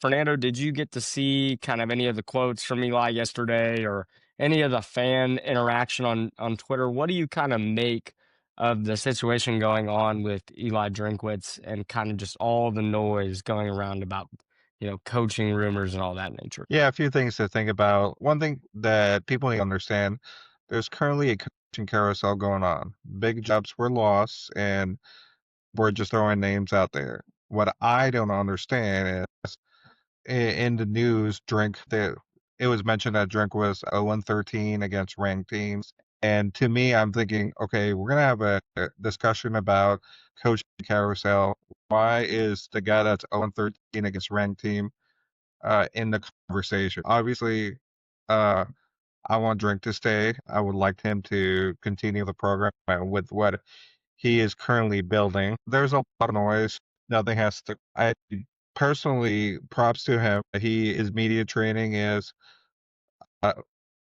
Fernando, did you get to see kind of any of the quotes from Eli yesterday or any of the fan interaction on Twitter? What do you kind of make of the situation going on with Eli Drinkwitz and kind of just all the noise going around about, coaching rumors and all that nature? Yeah, a few things to think about. One thing that people need to understand, there's currently a coaching carousel going on. Big jobs were lost, and we're just throwing names out there. What I don't understand is in the news, it was mentioned that Drink was 0-13 against ranked teams. And to me, I'm thinking, okay, we're gonna have a discussion about coaching carousel. Why is the guy that's 0-13 against ranked team in the conversation? Obviously, uh, I want Drink to stay. I would like him to continue the program with what he is currently building. There's a lot of noise. Nothing has to. I personally, props to him. His media training is uh,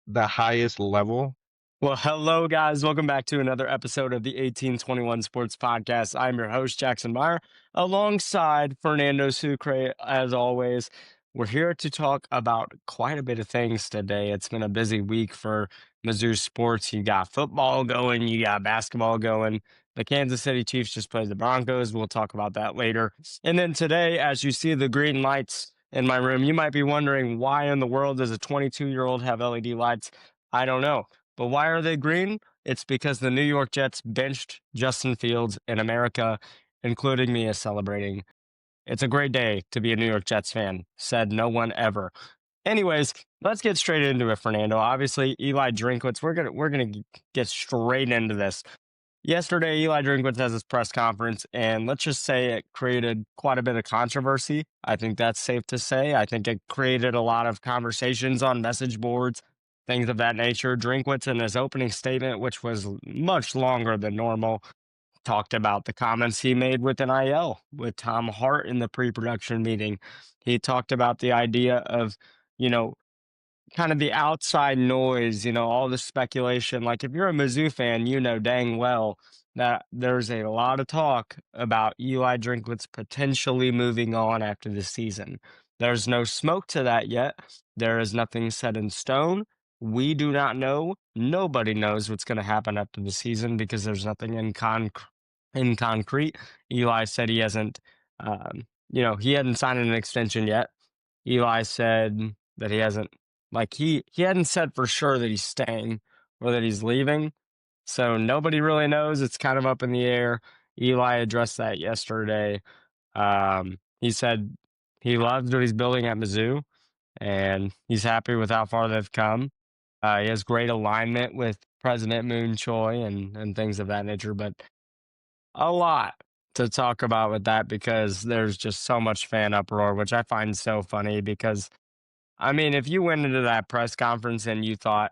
the highest level. Well, hello, guys. Welcome back to another episode of the 1821 Sports Podcast. I'm your host, Jackson Meyer, alongside Fernando Sucre, as always. We're here to talk about quite a bit of things today. It's been a busy week for Mizzou sports. You got football going, you got basketball going. The Kansas City Chiefs just played the Broncos. We'll talk about that later. And then today, as you see the green lights in my room, you might be wondering why in the world does a 22-year-old have LED lights? I don't know. But why are they green? It's because the New York Jets benched Justin Fields, and America, including me, is celebrating. It's a great day to be a New York Jets fan, said no one ever. Anyways, let's get straight into it, Fernando. Obviously, Eli Drinkwitz, we're gonna get straight into this. Yesterday, Eli Drinkwitz has his press conference, and let's just say it created quite a bit of controversy. I think that's safe to say. I think it created a lot of conversations on message boards, things of that nature. Drinkwitz, in his opening statement, which was much longer than normal, talked about the comments he made with NIL, with Tom Hart in the pre production meeting. He talked about the idea of, you know, kind of the outside noise, all the speculation. Like if you're a Mizzou fan, you know dang well that there's a lot of talk about Eli Drinkwitz potentially moving on after the season. There's no smoke to that yet. There is nothing set in stone. We do not know. Nobody knows what's going to happen after the season because there's nothing in concrete. Eli said he hasn't, he hadn't signed an extension yet. Eli said that he hasn't like he hadn't said for sure that he's staying or that he's leaving. So nobody really knows. It's kind of up in the air. Eli addressed that yesterday. He said he loves what he's building at Mizzou and he's happy with how far they've come. He has great alignment with President Moon Choi and things of that nature, but a lot to talk about with that because there's just so much fan uproar, which I find so funny because I mean, if you went into that press conference and you thought,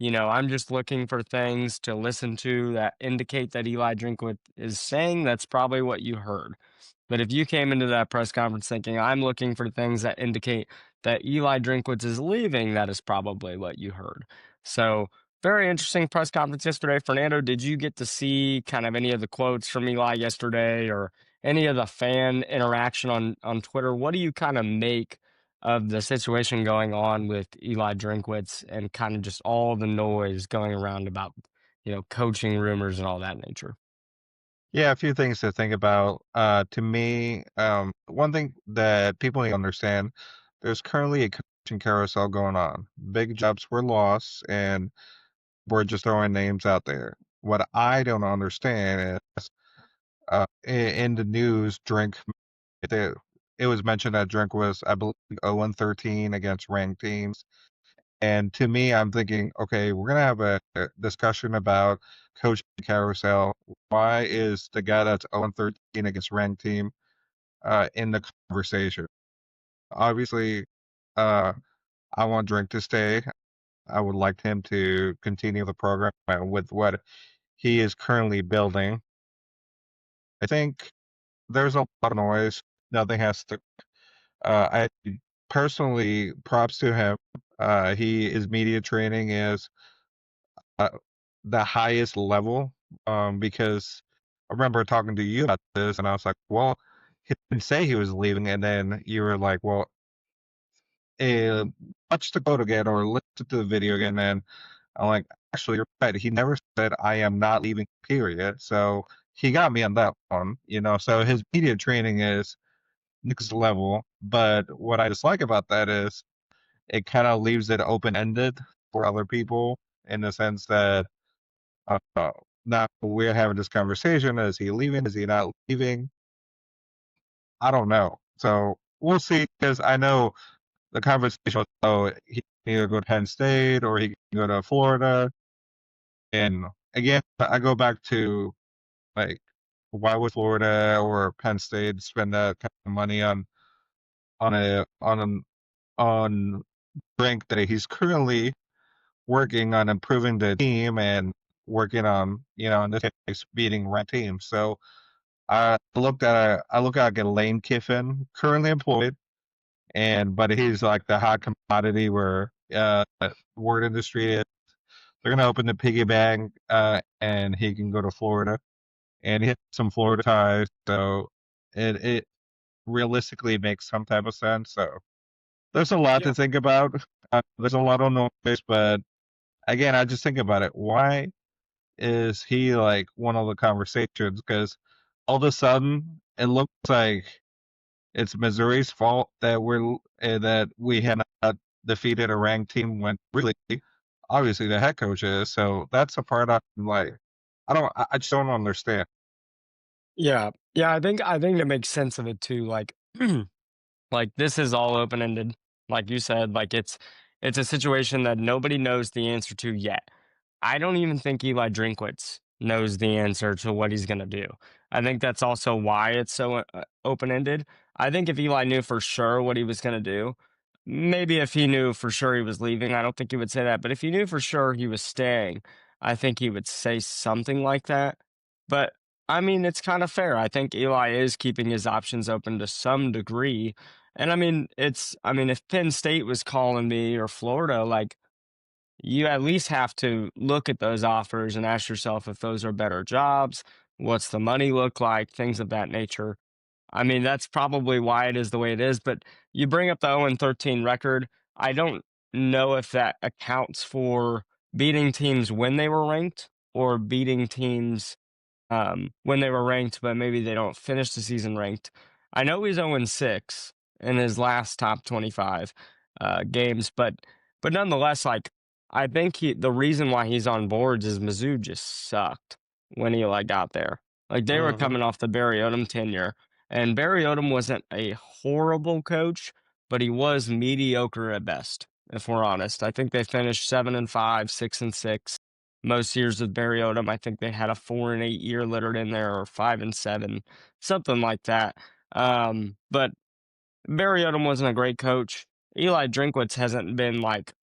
I'm just looking for things to listen to that indicate that Eli Drinkwitz is saying, that's probably what you heard. But if you came into that press conference thinking, I'm looking for things that indicate that Eli Drinkwitz is leaving, that is probably what you heard. So, very interesting press conference yesterday. Fernando, did you get to see kind of any of the quotes from Eli yesterday or any of the fan interaction on Twitter? What do you kind of make of the situation going on with Eli Drinkwitz and kind of just all the noise going around about, coaching rumors and all that nature? Yeah, a few things to think about. To me, one thing that people need to understand, there's currently a coaching carousel going on. Big jobs were lost, and we're just throwing names out there. What I don't understand is in the news, It, it was mentioned that Drink was, I believe, 0-13 against ranked teams. And to me, I'm thinking, okay, we're gonna have a discussion about coaching carousel. Why is the guy that's 0-13 against ranked team in the conversation? Obviously, uh, I want Drink to stay. I would like him to continue the program with what he is currently building. I think there's a lot of noise. Nothing has to. I personally, props to him. His media training is uh, the highest level. Because I remember talking to you about this, and I was like, "Well, he didn't say he was leaving," and then you were like, "Well, uh, watched the quote again or listened to the video again, and I'm like, actually, you're right. He never said I am not leaving, period. So he got me on that one, you know. So his media training is next level. But what I dislike about that is it kind of leaves it open ended for other people in the sense that uh, now we're having this conversation. Is he leaving? Is he not leaving? I don't know. So we'll see because I know the conversation was, oh, he can either go to Penn State or he can go to Florida. And again, I go back to like, why would Florida or Penn State spend that kind of money on a on an on drink that he's currently working on improving the team and working on, you know, in this case, beating ranked teams. So I look at Lane Kiffin, currently employed, and but he's like the hot commodity where word industry is. They're gonna open the piggy bank, and he can go to Florida, and he has some Florida ties, so it realistically makes some type of sense. So there's a lot Yeah. to think about. There's a lot of noise, but again, I just think about it. Why is he like one of the conversations? Because all of a sudden, it looks like it's Missouri's fault that we had not defeated a ranked team when really, obviously, the head coach is. So that's the part I'm like, I just don't understand. Yeah. Yeah, I think it makes sense of it too. Like like this is all open ended. Like you said, like it's a situation that nobody knows the answer to yet. I don't even think Eli Drinkwitz knows the answer to what he's going to do. I think that's also why it's so open ended. I think if Eli knew for sure what he was going to do, maybe if he knew for sure he was leaving, I don't think he would say that. But if he knew for sure he was staying, I think he would say something like that. But I mean, it's kind of fair. I think Eli is keeping his options open to some degree. And I mean, if Penn State was calling me or Florida, like, you at least have to look at those offers and ask yourself if those are better jobs, what's the money look like, things of that nature. I mean, that's probably why it is the way it is. But you bring up the 0-13 record. I don't know if that accounts for beating teams when they were ranked or beating teams when they were ranked, but maybe they don't finish the season ranked. I know he's 0-6 in his last top 25 games, but nonetheless, like I think the reason why he's on boards is Mizzou just sucked when he like got there. Like they were Hmm. coming off the Barry Odom tenure, and Barry Odom wasn't a horrible coach, but he was mediocre at best. If we're honest, I think they finished 7-5, 6-6 most years with Barry Odom. I think they had a 4-8 year littered in there, or 5-7, something like that. But Barry Odom wasn't a great coach. Eli Drinkwitz hasn't been like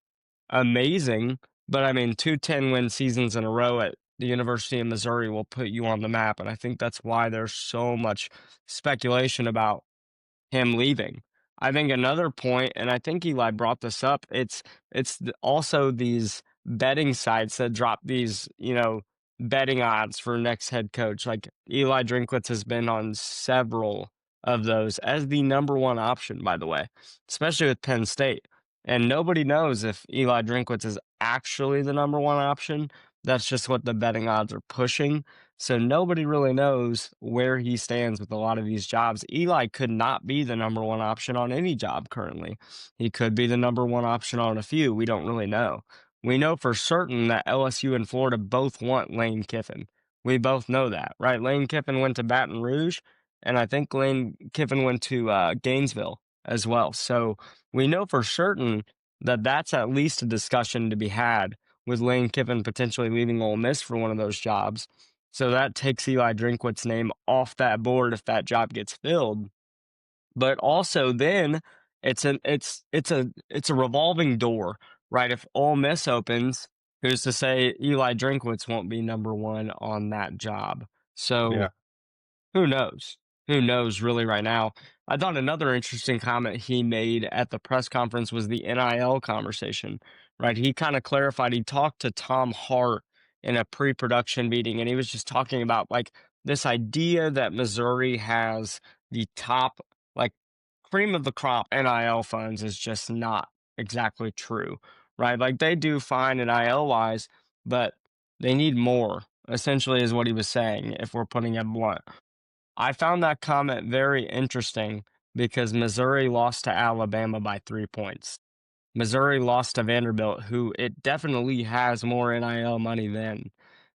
amazing, but I mean, 2 10-win seasons in a row at the University of Missouri will put you on the map. And I think that's why there's so much speculation about him leaving. I think another point, and I think Eli brought this up, also these betting sites that drop these, betting odds for next head coach. Like Eli Drinkwitz has been on several of those as the number one option, by the way, especially with Penn State. And nobody knows if Eli Drinkwitz is actually the number one option. That's just what the betting odds are pushing. So nobody really knows where he stands with a lot of these jobs. Eli could not be the number one option on any job currently. He could be the number one option on a few. We don't really know. We know for certain that LSU and Florida both want Lane Kiffin. We both know that, right? Lane Kiffin went to Baton Rouge, and I think Lane Kiffin went to Gainesville as well. So we know for certain that that's at least a discussion to be had with Lane Kiffin potentially leaving Ole Miss for one of those jobs. So that takes Eli Drinkwitz's name off that board if that job gets filled. But also then it's a revolving door, right? If Ole Miss opens, who's to say Eli Drinkwitz won't be number one on that job? So Yeah. who knows? Who knows really right now? I thought another interesting comment he made at the press conference was the NIL conversation, right? He kind of clarified, he talked to Tom Hart in a pre-production meeting, and he was just talking about like this idea that Missouri has the top like cream of the crop NIL funds is just not exactly true, right? Like they do fine NIL wise, but they need more, essentially, is what he was saying, if we're putting it blunt. I found that comment very interesting because Missouri lost to Alabama by 3 points. Missouri lost to Vanderbilt, who it definitely has more NIL money than.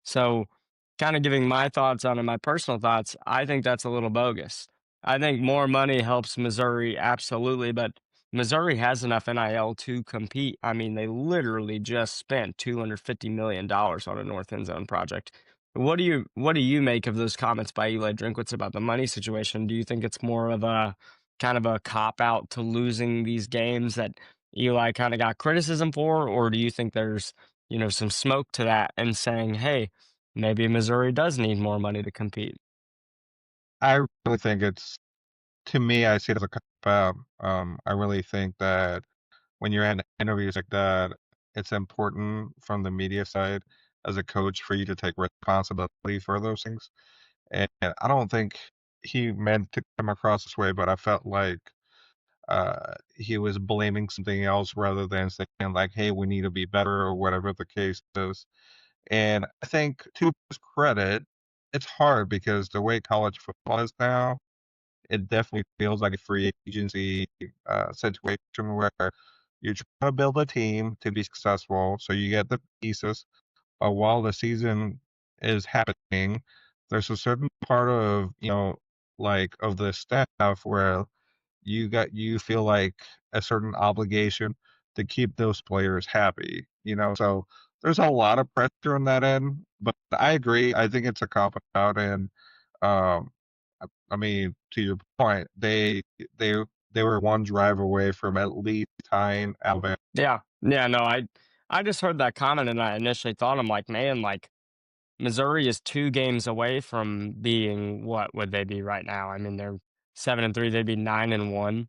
So, kind of giving my thoughts on it, my personal thoughts, I think that's a little bogus. I think more money helps Missouri, absolutely, but Missouri has enough NIL to compete. I mean, they literally just spent $250 million on a North End Zone project. What do you make of those comments by Eli Drinkwitz about the money situation? Do you think it's more of a kind of a cop out to losing these games that Eli kind of got criticism for, or do you think there's, some smoke to that and saying, hey, maybe Missouri does need more money to compete? I really think it's to me, I see it as a cop out. I really think that when you're in interviews like that, it's important from the media side as a coach for you to take responsibility for those things. And I don't think he meant to come across this way, but I felt like he was blaming something else rather than saying like, "Hey, we need to be better" or whatever the case is. And I think to his credit, it's hard because the way college football is now, it definitely feels like a free agency situation where you're trying to build a team to be successful, so you get the pieces. But while the season is happening, there's a certain part of like of the staff where you feel like a certain obligation to keep those players happy, so there's a lot of pressure on that end, but I agree. I think it's a cop out, and um, I mean, to your point, they they were one drive away from at least tying Alabama. Yeah. Yeah, no, I just heard that comment and I initially thought, I'm like, man, like Missouri is 2 games away from being, what would they be right now? I mean, they're 7-3, they'd be 9-1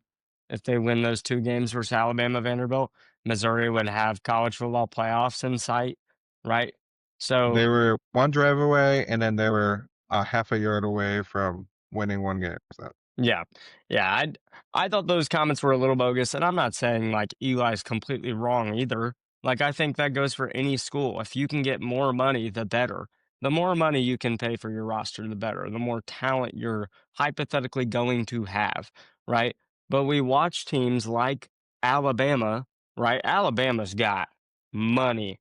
if they win those 2 games versus Alabama, Vanderbilt. Missouri would have college football playoffs in sight, right? So They were one drive away, and then they were a half a yard away from winning one game. So yeah. Yeah, I thought those comments were a little bogus, and I'm not saying, like, Eli's completely wrong either. Like, I think that goes for any school. If you can get more money, the better. The more money you can pay for your roster, the better. The more talent you're hypothetically going to have, right? But we watch teams like Alabama, right? Alabama's got money.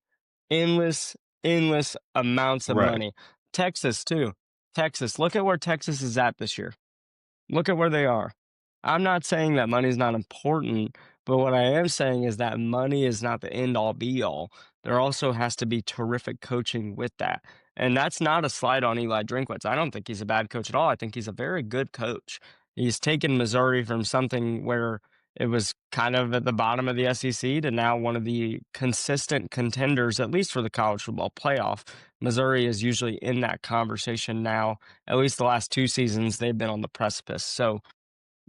Endless, endless amounts of right. money. Texas too. Texas, look at where Texas is at this year. Look at where they are. I'm not saying that money's not important, but what I am saying is that money is not the end all be all. There also has to be terrific coaching with that. And that's not a slight on Eli Drinkwitz. I don't think he's a bad coach at all. I think he's a very good coach. He's taken Missouri from something where it was kind of at the bottom of the SEC to now one of the consistent contenders, at least for the college football playoff. Missouri is usually in that conversation now. At least the last 2 seasons, they've been on the precipice. So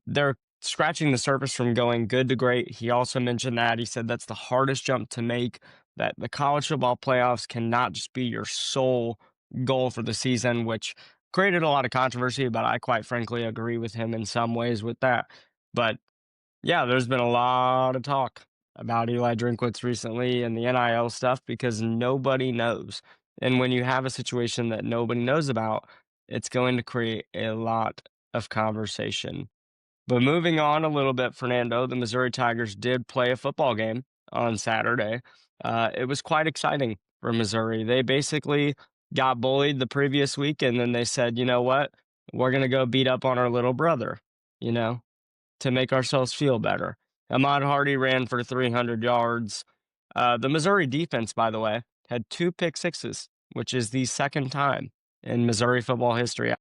they're scratching the surface from going good to great. He also mentioned that. He said that's the hardest jump to make, that the college football playoffs cannot just be your sole goal for the season, which created a lot of controversy, but I quite frankly agree with him in some ways with that. But yeah, there's been a lot of talk about Eli Drinkwitz recently and the NIL stuff because nobody knows. And when you have a situation that nobody knows about, it's going to create a lot of conversation. But moving on a little bit, Fernando, the Missouri Tigers did play a football game on Saturday. It was quite exciting for Missouri. They basically got bullied the previous week, and then they said, you know what? We're going to go beat up on our little brother, you know, to make ourselves feel better. Ahmad Hardy ran for 300 yards. The Missouri defense, by the way, had 2 pick sixes, which is the second time in Missouri football history.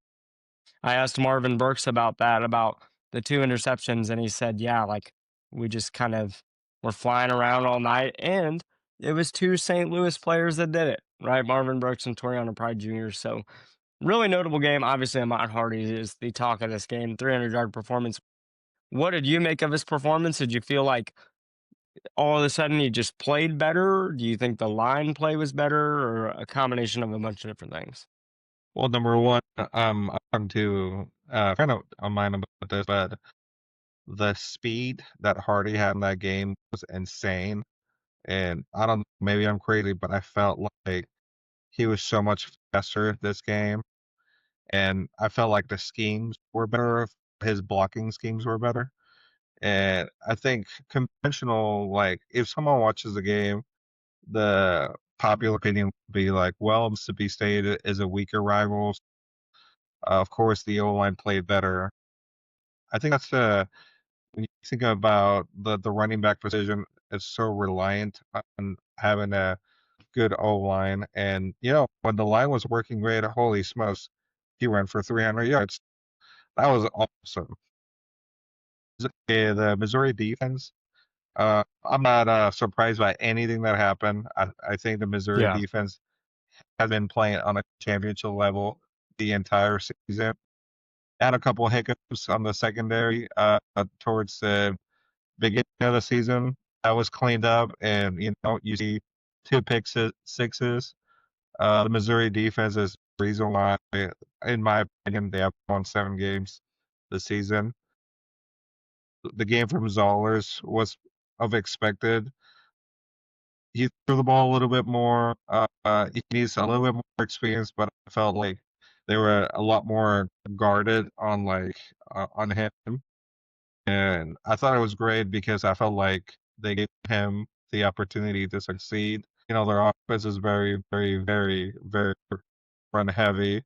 I asked Marvin Burks about that, about the 2 interceptions, and he said, yeah, like we just kind of were flying around all night. And it was 2 St. Louis players that did it, right? Marvin Burks and Toriano Pride Jr. So, really notable game. Obviously, Ahmad Hardy is the talk of this game, 300-yard performance. What did you make of his performance? Did you feel like all of a sudden he just played better? Do you think the line play was better, or a combination of a bunch of different things? Well, number one, I'm to a friend of mine about this, but the speed that Hardy had in that game was insane. And I don't maybe I'm crazy, but I felt like he was so much faster this game. And I felt like the schemes were better. His blocking schemes were better. And I think conventional, like if someone watches the game, the popular opinion would be like, well, Mississippi State is a weaker rival. Of course, the O line played better. I think that's when you think about the running back position, it's so reliant on having a good O line. And when the line was working great, holy smokes, he ran for 300 yards. That was awesome. The Missouri defense. I'm not surprised by anything that happened. I think the Missouri Yeah. defense has been playing on a championship level the entire season. Had a couple hiccups on the secondary towards the beginning of the season. That was cleaned up, and you see two sixes. The Missouri defense is the reason why, in my opinion, they have won 7 games this season. The game from Zollers was of expected. He threw the ball a little bit more. He needs a little bit more experience, but I felt like they were a lot more guarded on him, and I thought it was great because I felt like they gave him the opportunity to succeed. Their offense is very, very, very, very run heavy,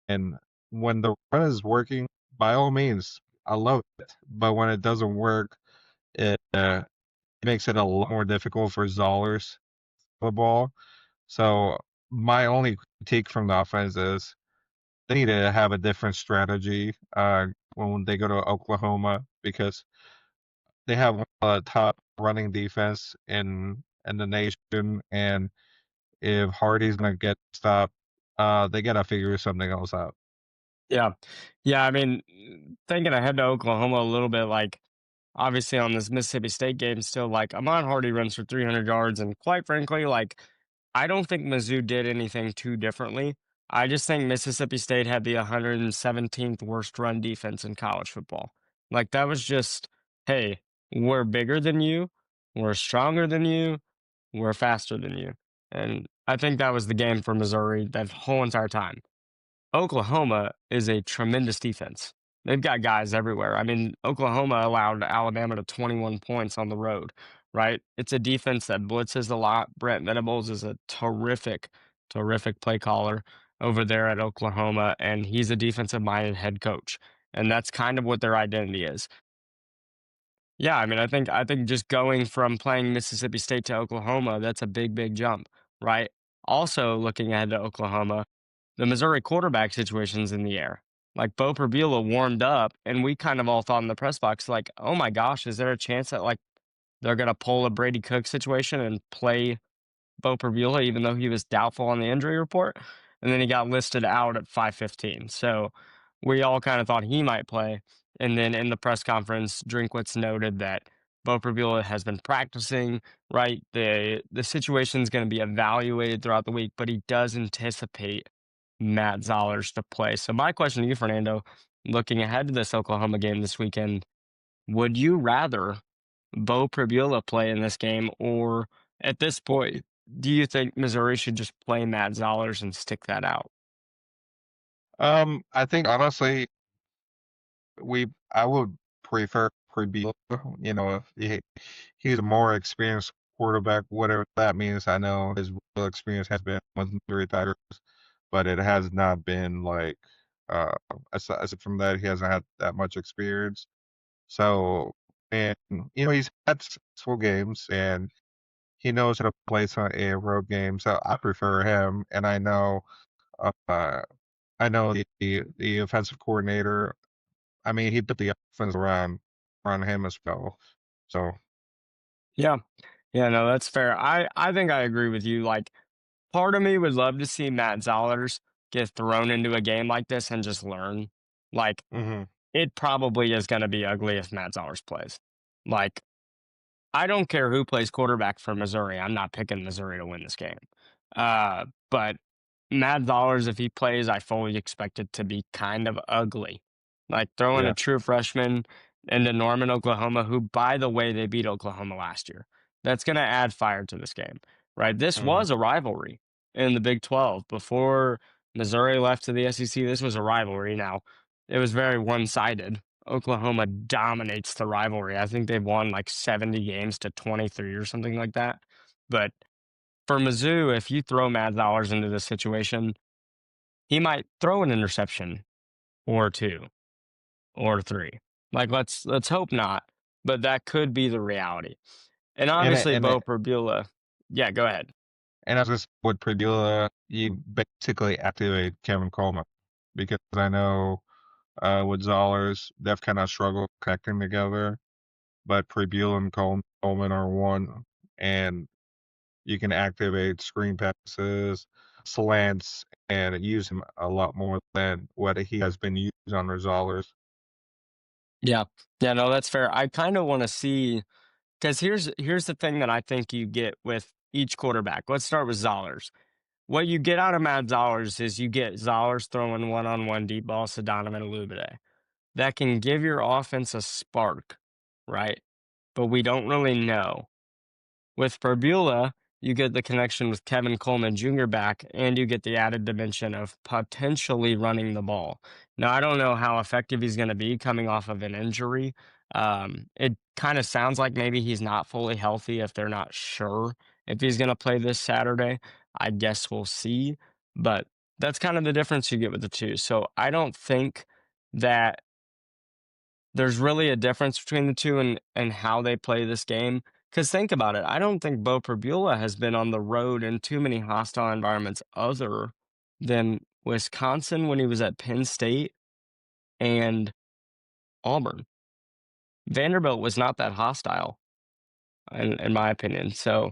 and when the run is working, by all means, I love it. But when it doesn't work, it makes it a lot more difficult for Zollers the ball. So my only critique from the offense is they need to have a different strategy when they go to Oklahoma because they have one of the top running defense in the nation, and if Hardy's gonna get stopped, they gotta figure something else out. Yeah. Yeah, I mean, thinking ahead to Oklahoma a little bit, like, obviously on this Mississippi State game, still, like, Ahmad Hardy runs for 300 yards, and quite frankly, like, I don't think Mizzou did anything too differently. I just think Mississippi State had the 117th worst run defense in college football. Like, that was just, hey, we're bigger than you, we're stronger than you, we're faster than you. And I think that was the game for Missouri that whole entire time. Oklahoma is a tremendous defense. They've got guys everywhere. I mean, Oklahoma allowed Alabama to 21 points on the road, right? It's a defense that blitzes a lot. Brent Venables is a terrific, terrific play caller over there at Oklahoma, and he's a defensive minded head coach. And that's kind of what their identity is. Yeah, I mean, I think just going from playing Mississippi State to Oklahoma, that's a big, big jump, right? Also, looking ahead to Oklahoma, the Missouri quarterback situation's in the air. Like Bo Perbula warmed up, and we kind of all thought in the press box, like, oh my gosh, is there a chance that like they're gonna pull a Brady Cook situation and play Bo Perbula, even though he was doubtful on the injury report, and then he got listed out at 5:15. So we all kind of thought he might play. And then in the press conference, Drinkwitz noted that Bo Perbula has been practicing. Right, the situation is going to be evaluated throughout the week, but he does anticipate Matt Zollers to play. So my question to you, Fernando, looking ahead to this Oklahoma game this weekend, would you rather Bo Pribula play in this game, or at this point, do you think Missouri should just play Matt Zollers and stick that out? I think honestly, I would prefer Prebula. He's a more experienced quarterback, whatever that means. I know his real experience has been with Missouri Tigers, but it has not been like aside from that, he hasn't had that much experience. So, and he's had successful games and he knows how to play some a road game. So I prefer him, and uh, I know the offensive coordinator. I mean, he put the offense around him as well. So, Yeah, yeah, no, that's fair. I think I agree with you. Like, part of me would love to see Matt Zollers get thrown into a game like this and just learn. Like, mhm, it probably is going to be ugly if Matt Zollers plays. Like, I don't care who plays quarterback for Missouri. I'm not picking Missouri to win this game. But Matt Dollars, if he plays, I fully expect it to be kind of ugly. Like throwing a yeah. true freshman into Norman, Oklahoma, who, by the way, they beat Oklahoma last year. That's going to add fire to this game, right? This Mhm. was a rivalry in the Big 12 before Missouri left to the SEC. This was a rivalry. Now, it was very one sided. Oklahoma dominates the rivalry. I think they've won like 70 games to 23 or something like that. But for Mizzou, if you throw Matt Zollers into this situation, he might throw an interception or two or three. Like let's hope not, but that could be the reality. And And obviously and Bo Perbula. Yeah, go ahead. and I was just with Perdula, you basically activate Kevin Coleman because I know with Zollers, they've kind of struggled connecting together, but Prebula and Coleman are one, and you can activate screen passes, slants, and use him a lot more than what he has been used on Zollers. Yeah. Yeah, no, that's fair. I kind of want to see because here's the thing that I think you get with each quarterback. Let's start with Zollers. What you get out of Matt Zollers is you get Zollers throwing one-on-one deep balls to Donovan Olubide. That can give your offense a spark, right? But we don't really know. With Perbula, you get the connection with Kevin Coleman Jr. back, and you get the added dimension of potentially running the ball. Now, I don't know how effective he's going to be coming off of an injury. It kind of sounds like maybe he's not fully healthy if they're not sure if he's going to play this Saturday. I guess we'll see. But that's kind of the difference you get with the two. So I don't think that there's really a difference between the two and how they play this game. Because think about it, I don't think Bo Perbula has been on the road in too many hostile environments other than Wisconsin when he was at Penn State and Auburn. Vanderbilt was not that hostile, in my opinion. So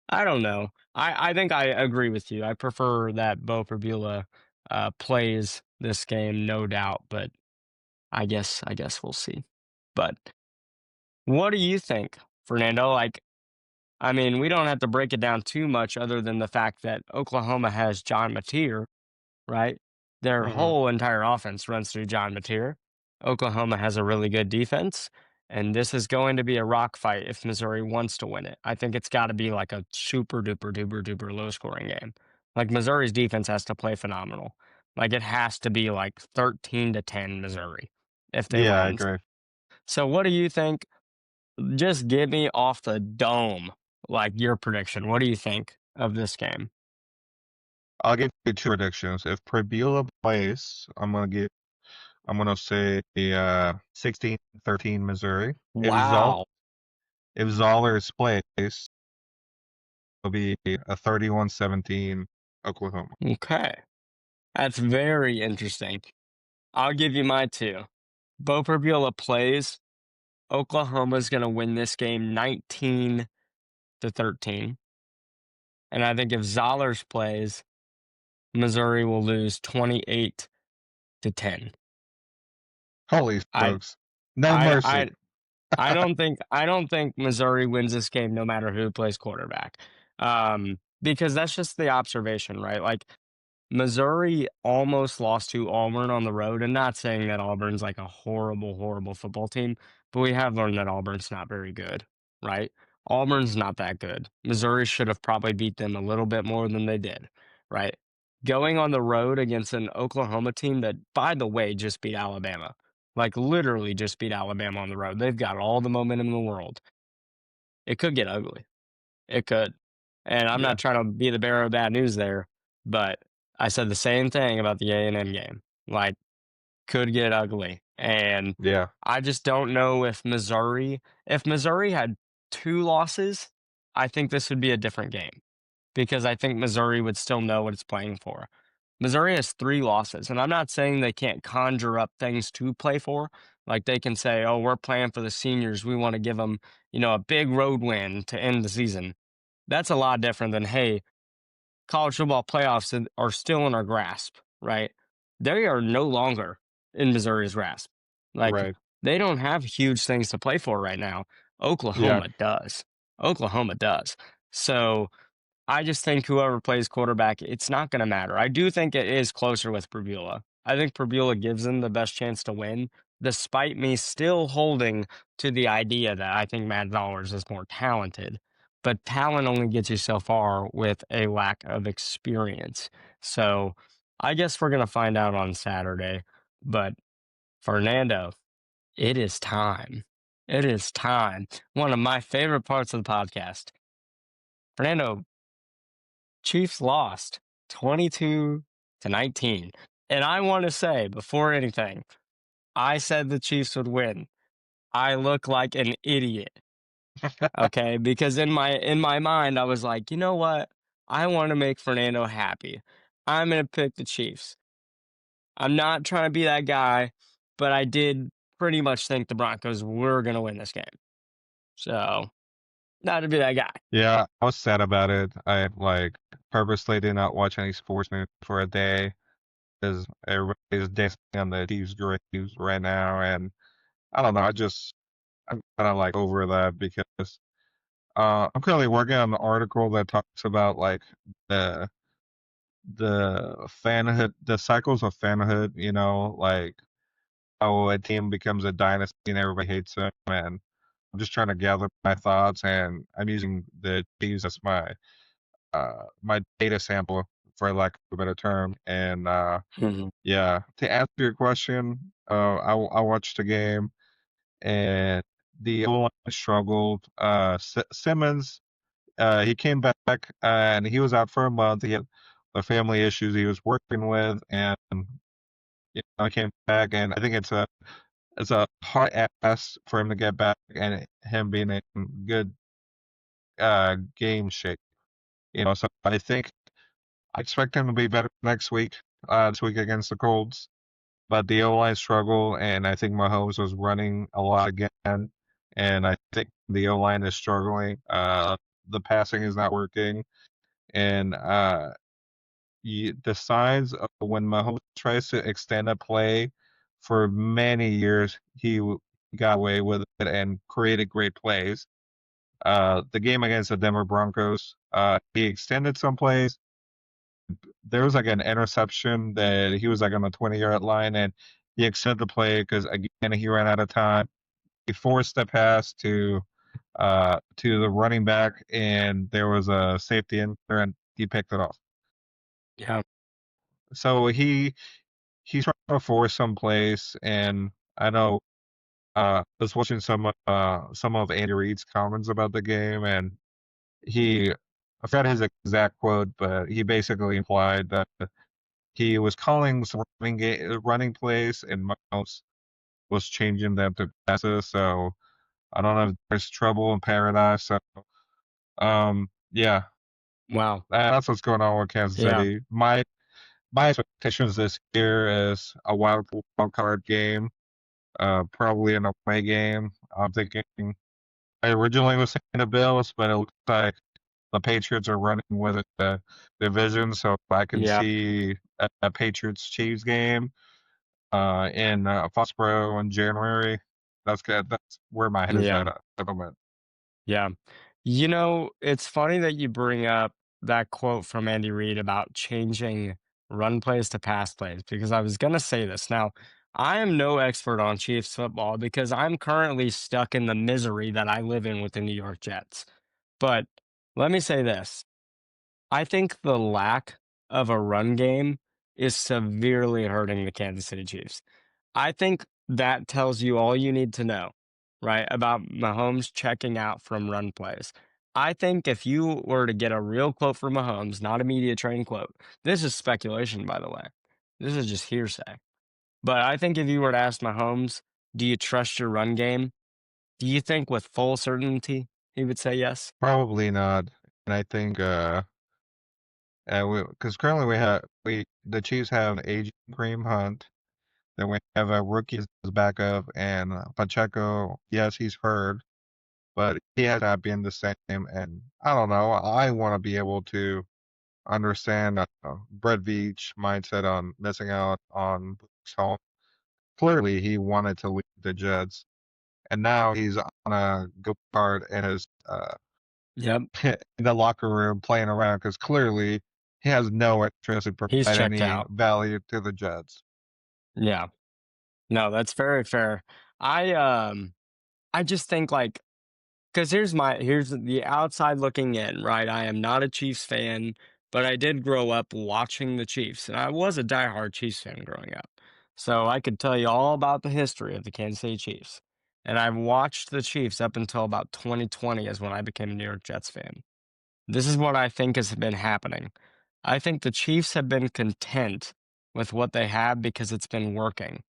I don't know. I think I agree with you. I prefer that Bo Perbula plays this game, no doubt. But I guess we'll see. But what do you think, Fernando? Like, I mean, we don't have to break it down too much other than the fact that Oklahoma has John Mateer, right? Their Hmm. whole entire offense runs through John Mateer. Oklahoma has a really good defense, and this is going to be a rock fight if Missouri wants to win it. I think it's got to be like a super duper duper duper low scoring game. Like Missouri's defense has to play phenomenal. Like it has to be like 13-10 Missouri if they Yeah, I win. agree. So what do you think? Just give me off the dome, like, your prediction. What do you think of this game? I'll give you two predictions. If Prebula plays, I'm gonna say 16-13 Missouri. Wow. If Zollers plays, it'll be a 31-17 Oklahoma. Okay. That's very interesting. I'll give you my two. Bo Perbula plays. Oklahoma's going to win this game 19-13. And I think if Zollers plays, Missouri will lose 28-10. Holy I smokes. No I mercy. I I don't think Missouri wins this game no matter who plays quarterback. Because that's just the observation, right? Like Missouri almost lost to Auburn on the road, and not saying that Auburn's like a horrible, horrible football team, but we have learned that Auburn's not very good, right? Auburn's not that good. Missouri should have probably beat them a little bit more than they did, right? Going on the road against an Oklahoma team that, by the way, just beat Alabama, like literally just beat Alabama on the road. They've got all the momentum in the world. It could get ugly. It could. And I'm Yeah. not trying to be the bearer of bad news there, but I said the same thing about the A&M game. Like, could get ugly. And Yeah. I just don't know if Missouri had two losses, I think this would be a different game because I think Missouri would still know what it's playing for. Missouri has three losses, and I'm not saying they can't conjure up things to play for. Like they can say, oh, we're playing for the seniors. We want to give them, a big road win to end the season. That's a lot different than, hey, college football playoffs are still in our grasp, right? They are no longer in Missouri's grasp. Like Right. they don't have huge things to play for right now. Yeah. Oklahoma does. Oklahoma does. So I just think whoever plays quarterback, it's not going to matter. I do think it is closer with Perbula. I think Perbula gives them the best chance to win, despite me still holding to the idea that I think Matt Zollers is more talented. But talent only gets you so far with a lack of experience. So I guess we're going to find out on Saturday. But Fernando, it is time. It is time. One of my favorite parts of the podcast. Fernando, Chiefs lost 22-19. And I want to say before anything, I said the Chiefs would win. I look like an idiot. Okay, because in my mind I was like, "You know what? I want to make Fernando happy. I'm going to pick the Chiefs. I'm not trying to be that guy, but I did pretty much think the Broncos were going to win this game." So, not to be that guy. Yeah, I was sad about it. I like purposely did not watch any sports news for a day because everybody's dancing on the Chiefs great news right now, and I don't know. I'm kind of like over that because I'm currently working on an article that talks about like the fanhood, the cycles of fanhood. Like how a team becomes a dynasty and everybody hates them, and I'm just trying to gather my thoughts, and I'm using the Chiefs as my data sample, for lack of a better term. And Mhm. yeah, to answer your question, I watched the game and the O-line struggled. Simmons, he came back and he was out for a month. He had the family issues he was working with, and he came back. And I think it's a hard ask for him to get back, and him being in good game shape. So I expect him to be better next week, this week against the Colts. But the O-line struggle, and I think Mahomes was running a lot again, and I think the O-line is struggling. The passing is not working, and the signs of when Mahomes tries to extend a play for many years, got away with it and created great plays. The game against the Denver Broncos, he extended some plays. There was like an interception that he was like on the 20-yard line, and he extended the play because again he ran out of time. He forced the pass to the running back, and there was a safety in there, and he picked it off. Yeah. So he's trying to force some plays, and I know I was watching some of Andy Reid's comments about the game, and he I forgot his exact quote, but he basically implied that he was calling some running plays, and Miles was changing them to passes. So I don't know if there's trouble in paradise. So yeah, Wow. that's what's going on with Kansas Yeah. City. My expectations this year is a wild card game, probably an away game. I'm thinking I originally was thinking the Bills, but it looks like the Patriots are running with it, the division, so I can Yeah. see a Patriots Chiefs game in Foxborough in January. That's good. That's where my head is Yeah. at the moment. Yeah. It's funny that you bring up that quote from Andy Reid about changing run plays to pass plays because I was going to say this. Now, I am no expert on Chiefs football because I'm currently stuck in the misery that I live in with the New York Jets. But let me say this. I think the lack of a run game is severely hurting the Kansas City Chiefs. I think that tells you all you need to know, right, about Mahomes checking out from run plays. I think if you were to get a real quote from Mahomes, not a media trained quote, this is speculation, by the way. This is just hearsay. But I think if you were to ask Mahomes, do you trust your run game? Do you think with full certainty he would say yes? Probably not. And I think because currently we the Chiefs have aging Kareem Hunt, then we have a rookie as backup, and Pacheco. Yes, he's hurt, but he has not been the same. And I don't know. I want to be able to understand Brett Veach mindset on missing out on Bruce Hall. Clearly, he wanted to leave the Jets, and now he's on a go kart in his Yep. in the locker room playing around because clearly he has no interest in He's providing checked any out. value to the Jets. Yeah. No, that's very fair. I, um, I just think, like, because here's the outside looking in, right? I am not a Chiefs fan, but I did grow up watching the Chiefs, and I was a diehard Chiefs fan growing up. So I could tell you all about the history of the Kansas City Chiefs. And I've watched the Chiefs up until about 2020 is when I became a New York Jets fan. This is what I think has been happening. I think the Chiefs have been content with what they have because it's been working.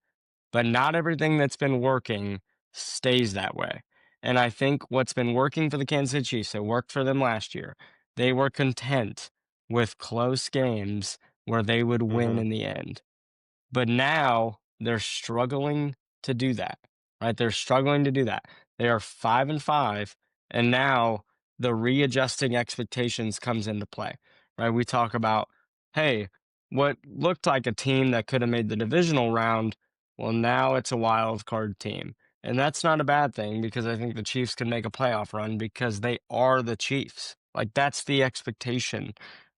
But not everything that's been working stays that way. And I think what's been working for the Kansas City Chiefs, it worked for them last year. They were content with close games where they would win Hmm. in the end. But now they're struggling to do that, right? They're struggling to do that. They are 5-5, and now the readjusting expectations comes into play, right? We talk about, hey, what looked like a team that could have made the divisional round, well, now it's a wild card team. And that's not a bad thing because I think the Chiefs can make a playoff run because they are the Chiefs. Like that's the expectation.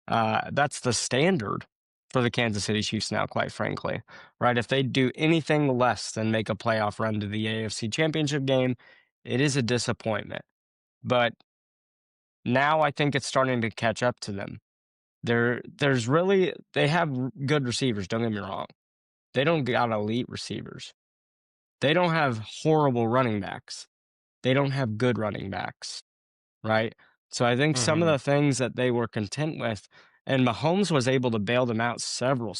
That's the standard for the Kansas City Chiefs now, quite frankly, right? If they do anything less than make a playoff run to the AFC Championship game, it is a disappointment. But now I think it's starting to catch up to them. There's really they have good receivers. Don't get me wrong. They don't got elite receivers. They don't have horrible running backs. They don't have good running backs, right? So I think some of Hmm. the things that they were content with, and Mahomes was able to bail them out several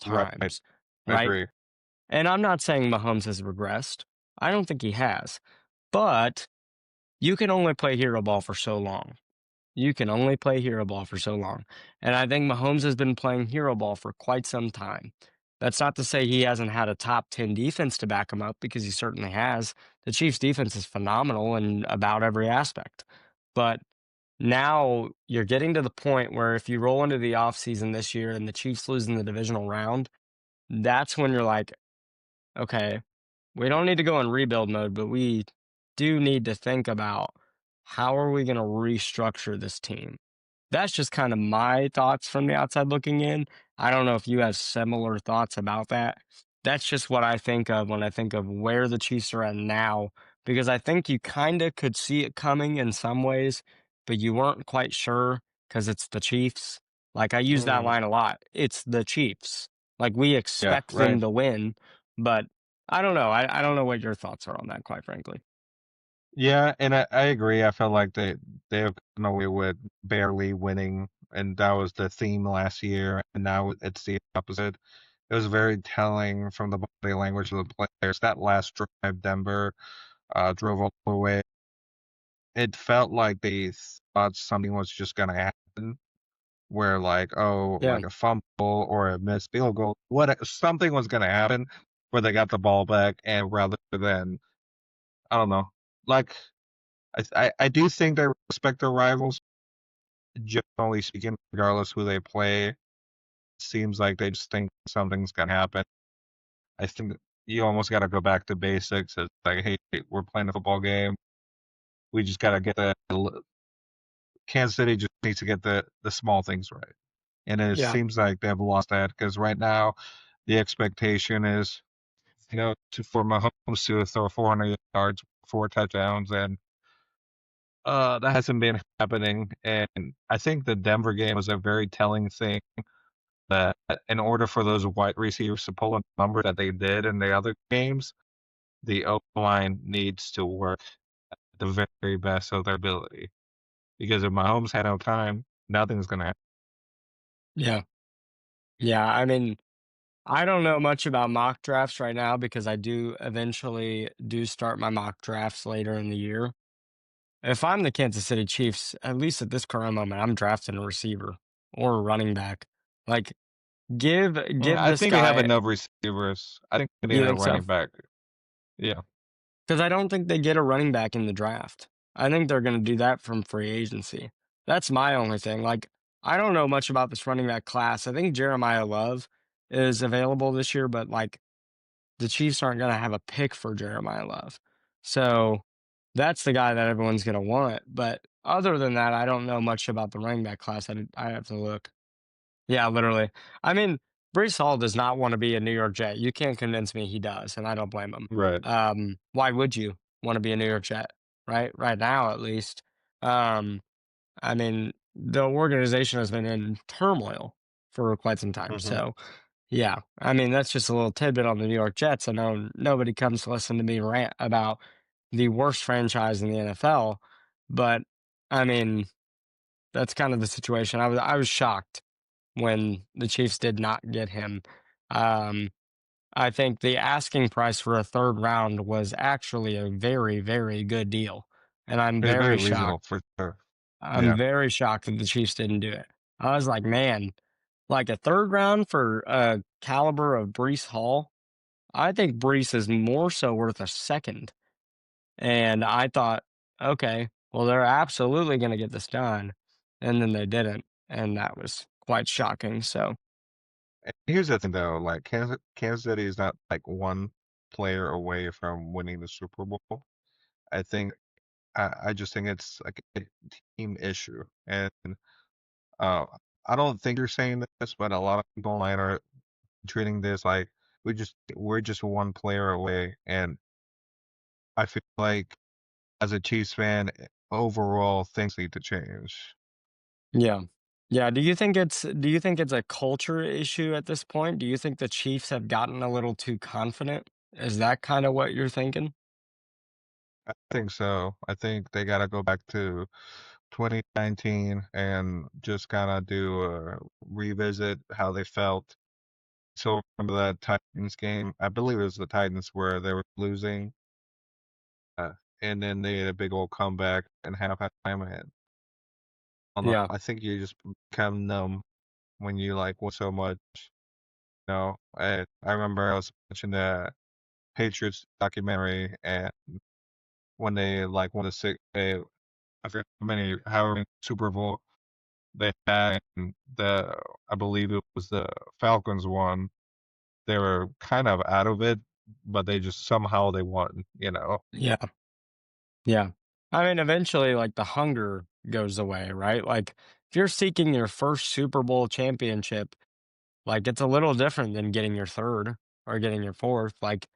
Right. times, I right? agree. And I'm not saying Mahomes has regressed. I don't think he has. But you can only play hero ball for so long. You can only play hero ball for so long. And I think Mahomes has been playing hero ball for quite some time. That's not to say he hasn't had a top 10 defense to back him up because he certainly has. The Chiefs' defense is phenomenal in about every aspect. But now you're getting to the point where if you roll into the offseason this year and the Chiefs lose in the divisional round, that's when you're like, okay, we don't need to go in rebuild mode, but we do need to think about how are we going to restructure this team. That's just kind of my thoughts from the outside looking in. I don't know if you have similar thoughts about that. That's just what I think of when I think of where the Chiefs are at now, because I think you kind of could see it coming in some ways, but you weren't quite sure because it's the Chiefs. Like I use that Hmm. line a lot. It's the Chiefs. Like we Yeah, expect them right. to win, but I don't know. I don't know what your thoughts are on that, quite frankly. Yeah, and I agree. I felt like they've gotten away with barely winning, and that was the theme last year. And now it's the opposite. It was very telling from the body language of the players. That last drive, Denver drove all the way. It felt like they thought something was just gonna happen, where like, oh, Yeah. like a fumble or a missed field goal, what something was gonna happen, where they got the ball back, and rather than I don't know, like I do think they respect their rivals. Generally speaking, regardless who they play, seems like they just think something's gonna happen. I think that you almost gotta go back to basics. It's like, hey, we're playing a football game. We just gotta get Kansas City just needs to get the small things right. And it Yeah. seems like they've lost that because right now the expectation is, for Mahomes to throw 400 yards, 4 touchdowns, and that hasn't been happening. And I think the Denver game was a very telling thing that in order for those wide receivers to pull a number that they did in the other games, the O line needs to work at the very best of their ability. Because if Mahomes had no time, nothing's gonna happen. Yeah. Yeah. I mean, I don't know much about mock drafts right now because I do eventually do start my mock drafts later in the year. If I'm the Kansas City Chiefs, at least at this current moment, I'm drafting a receiver or a running back. Like give I this think they have guy. enough receivers. I think they need You a think so? running back. Yeah. Because I don't think they get a running back in the draft. I think they're going to do that from free agency. That's my only thing. Like I don't know much about this running back class. I think Jeremiah Love is available this year, but like the Chiefs aren't going to have a pick for Jeremiah Love. So that's the guy that everyone's going to want. But other than that, I don't know much about the running back class. I have to look. Yeah, literally. I mean, Brees Hall does not want to be a New York Jet. You can't convince me he does, and I don't blame him. Right. Why would you want to be a New York Jet? Right, right now at least. Um, I mean, the organization has been in turmoil for quite some time. Hmm. So, yeah, I mean, that's just a little tidbit on the New York Jets. I know nobody comes to listen to me rant about the worst franchise in the NFL, but I mean, that's kind of the situation. I was shocked when the Chiefs did not get him. Um, I think the asking price for a third round was actually a very, very good deal, and I'm It's very very reasonable shocked. for sure. I'm Yeah. very shocked that the Chiefs didn't do it. I was like, man, like a third round for a caliber of Brees Hall. I think Brees is more so worth a second. And I thought, okay, well, they're absolutely going to get this done. And then they didn't. And that was quite shocking. So, And here's the thing though, like Kansas City is not like one player away from winning the Super Bowl. I think I just think it's like a team issue. And uh I don't think you're saying this, but a lot of people online are treating this like we're just one player away. And I feel like as a Chiefs fan, overall things need to change. yeah. Yeah. Do you think it's a culture issue at this point? Do you think the Chiefs have gotten a little too confident? Is that kind of what you're thinking? I think so. I think they got to go back to 2019 and just kind of do a revisit how they felt. So remember that Titans game? I believe it was the Titans where they were losing, uh, and then they had a big old comeback and halftime. And I don't know. Yeah. I think you just become numb when you like win so much. I remember I was watching the Patriots documentary, and when they like won the I forget however many Super Bowl they had, and I believe it was the Falcons won. They were kind of out of it, but they just somehow they won. Yeah. Yeah. I mean, eventually, like the hunger goes away, right? Like if you're seeking your first Super Bowl championship, like it's a little different than getting your third or getting your fourth. Like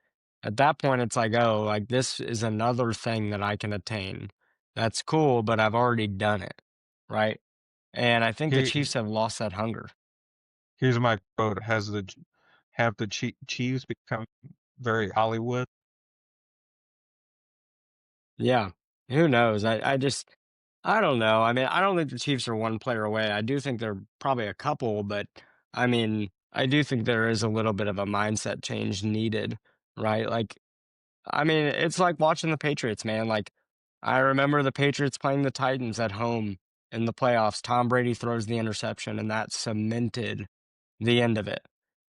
at that point, it's like, oh, like this is another thing that I can attain. That's cool, but I've already done it, right? And I think the Here, Chiefs have lost that hunger. here's my quote: have the Chiefs become very Hollywood? Yeah. Who knows? I don't know. I mean, I don't think the Chiefs are one player away. I do think they're probably a couple, but I mean, I do think there is a little bit of a mindset change needed, right? Like, I mean, it's like watching the Patriots, man. Like, I remember the Patriots playing the Titans at home in the playoffs. Tom Brady throws the interception, and that cemented the end of it.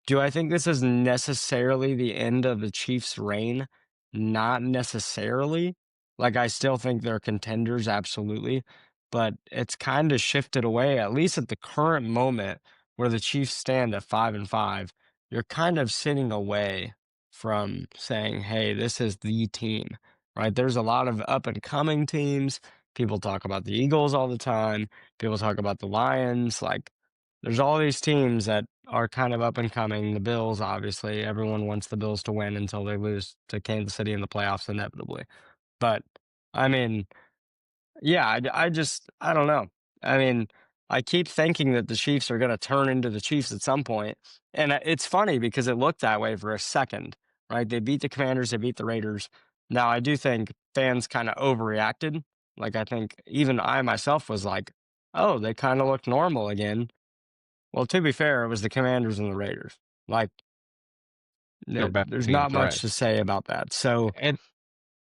Do I think this is necessarily the end of the Chiefs' reign? Not necessarily. Like, I still think they're contenders, absolutely. But it's kind of shifted away, at least at the current moment where the Chiefs stand at 5-5. You're kind of sitting away from saying, hey, this is the team, right? There's a lot of up and coming teams. People talk about the Eagles all the time. People talk about the Lions. Like, there's all these teams that are kind of up and coming. The Bills, obviously, everyone wants the Bills to win until they lose to Kansas City in the playoffs inevitably. But I mean, yeah, I don't know. I mean, I keep thinking that the Chiefs are going to turn into the Chiefs at some point, and it's funny because it looked that way for a second, right? They beat the Commanders, they beat the Raiders. Now, I do think fans kind of overreacted. Like, I think even I myself was like, "Oh, they kind of look normal again." Well, to be fair, it was the Commanders and the Raiders. Like, They're bad there's not teams, much right? to say about that. So, And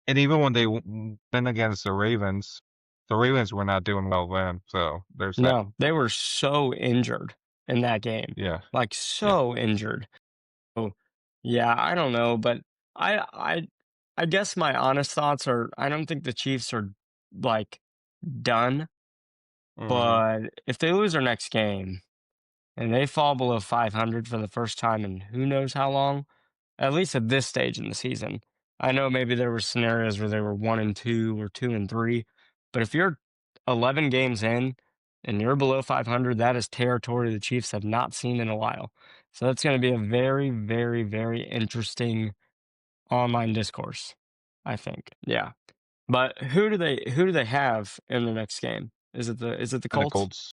and even when they went against the Ravens were not doing well then. So there's that. no, they were so injured in that game, Yeah, like yeah. so injured. Oh, yeah, I don't know, but I I I guess my honest thoughts are I don't think the Chiefs are like done, Hmm. but if they lose their next game and they fall below 500 for the first time in who knows how long, at least at this stage in the season. I know maybe there were scenarios where they were 1-2 or 2-3, but if you're 11 games in and you're below 500, that is territory the Chiefs have not seen in a while. So that's going to be a very, very, very interesting online discourse, I think. Yeah. But who do they have in the next game? Is it the And the Colts Colts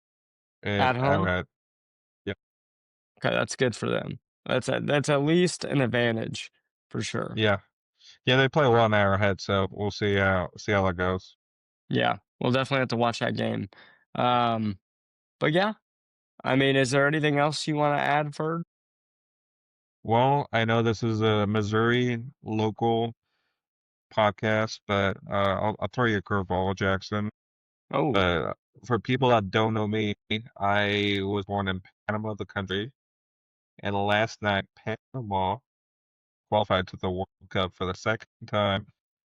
at home? Arrowhead. Yeah, Okay, that's good for them. That's at least an advantage for sure. yeah, yeah. They play well in Arrowhead, so we'll see how that goes. Yeah, we'll definitely have to watch that game. Um, but yeah, I mean, is there anything else you want to add, Ferd? Well, I know this is a Missouri local podcast, but I'll throw you a curveball, Jackson. Oh, For people that don't know me, I was born in Panama, the country, and last night Panama qualified to the World Cup for the second time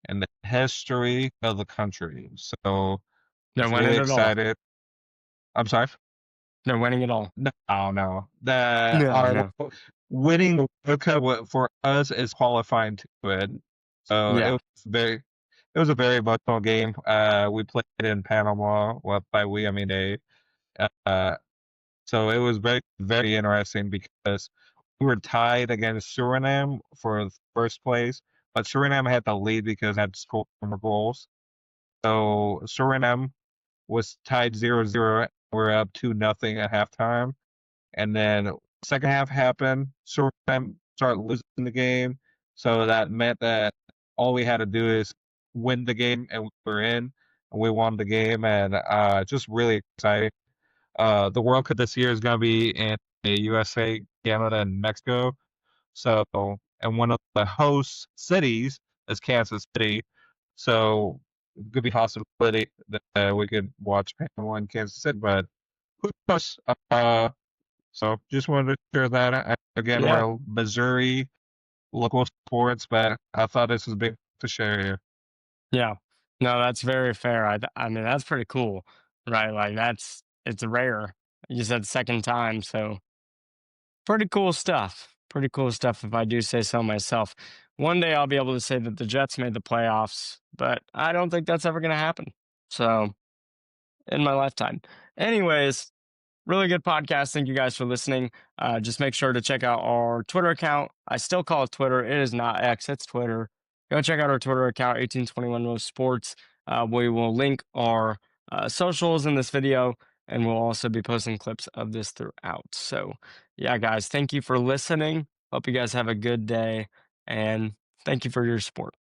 in the history of the country. So they're it's really winning it all. excited. I'm sorry. They're winning it all. No, no. The No, our no. winning the World Cup for us is qualifying to it. So Yeah, it was a very emotional game. We played in Panama. Well, by we I mean they. Uh, so it was very very interesting because we were tied against Suriname for the first place, but Suriname had the lead because they had scored more goals. So Suriname was tied 0-0. We're up 2-0 at halftime. And then second half happened. Suriname started losing the game. So that meant that all we had to do is win the game and we were in. And we won the game and just really exciting. The World Cup this year is going to be in the USA, Canada, and Mexico. So, and one of the host cities is Kansas City. So, it could be a possibility that we could watch Panama in Kansas City, but who knows? So, just wanted to share that. Again, yeah, we're Missouri local sports, but I thought this was big to share here. yeah. No, that's very fair. I mean, that's pretty cool, right? Like it's rare. You said second time, so pretty cool stuff. Pretty cool stuff, if I do say so myself. One day I'll be able to say that the Jets made the playoffs, but I don't think that's ever going to happen. So, in my lifetime. Anyways, really good podcast. Thank you guys for listening. Just make sure to check out our Twitter account. I still call it Twitter. It is not X, it's Twitter. Go check out our Twitter account, 1821 Rose Sports. We will link our socials in this video, and we'll also be posting clips of this throughout. So, yeah, guys, thank you for listening. Hope you guys have a good day, and thank you for your support.